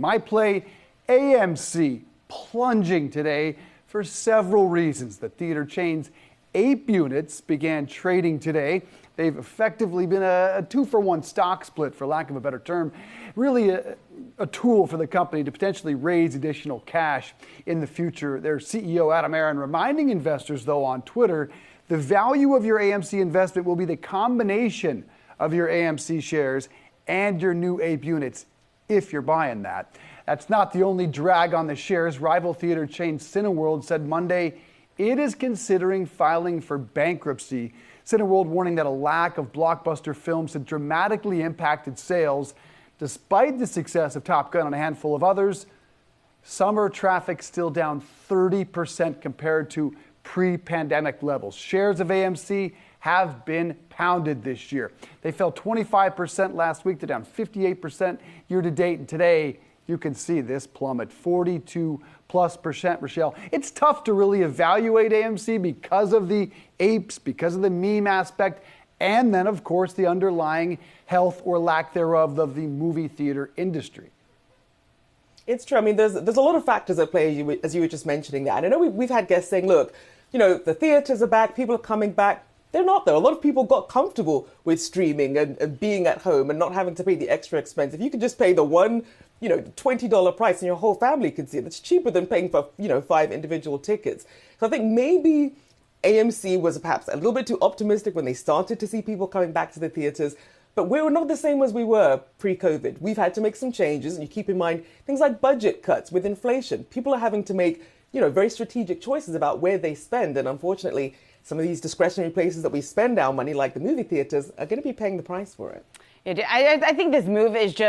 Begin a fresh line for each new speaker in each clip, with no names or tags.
My play, AMC, plunging today for several reasons. The theater chain's APE units began trading today. They've effectively been a two-for-one stock split, for lack of a better term. Really a tool for the company to potentially raise additional cash in the future. Their CEO, Adam Aron, reminding investors, though, on Twitter, the value of your AMC investment will be the combination of your AMC shares and your new APE units, if you're buying that. That's not the only drag on the shares. Rival theater chain Cineworld said Monday it is considering filing for bankruptcy. Cineworld warning that a lack of blockbuster films had dramatically impacted sales. Despite the success of Top Gun and a handful of others, summer traffic still down 30% compared to pre-pandemic levels. Shares of AMC have been pounded this year. They fell 25% last week to down 58% year to date. And today, you can see this plummet 42+%, Rochelle. It's tough to really evaluate AMC because of the apes, because of the meme aspect, and then, of course, the underlying health or lack thereof of the movie theater industry.
It's true. I mean, there's a lot of factors at play, as you were just mentioning that. And I know we've had guests saying, look, you know, the theaters are back, people are coming back. They're not, though. A lot of people got comfortable with streaming and being at home and not having to pay the extra expense. If you could just pay the one, $20 price and your whole family could see it, it's cheaper than paying for, 5 individual tickets. So I think maybe AMC was perhaps a little bit too optimistic when they started to see people coming back to the theaters. But we're not the same as we were pre-COVID. We've had to make some changes. And you keep in mind things like budget cuts with inflation. People are having to make, very strategic choices about where they spend. And unfortunately, some of these discretionary places that we spend our money, like the movie theaters, are going to be paying the price for it.
I think this move is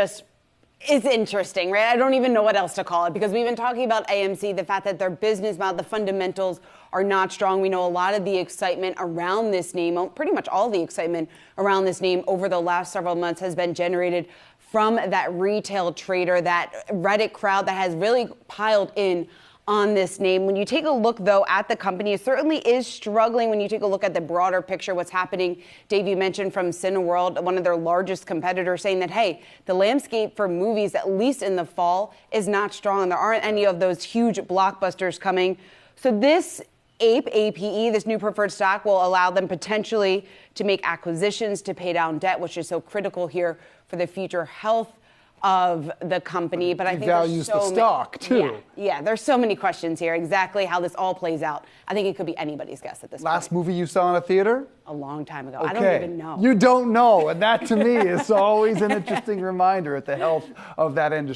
interesting, right? I don't even know what else to call it, because we've been talking about AMC, the fact that their business model, the fundamentals are not strong. We know a lot of the excitement around this name, pretty much all the excitement around this name over the last several months has been generated from that retail trader, that Reddit crowd that has really piled in on this name. When you take a look, though, at the company, it certainly is struggling when you take a look at the broader picture, what's happening. Dave, you mentioned from Cineworld, one of their largest competitors, saying that, hey, the landscape for movies, at least in the fall, is not strong. There aren't any of those huge blockbusters coming. So this APE, this new preferred stock, will allow them potentially to make acquisitions, to pay down debt, which is so critical here for the future health of the company. But I think
values the stock too.
Yeah, there's so many questions here, exactly how this all plays out. I think it could be anybody's guess at this point.
Last movie you saw in a theater?
A long time ago.
Okay.
I don't even know.
You don't know, and that to me is always an interesting reminder at the health of that industry.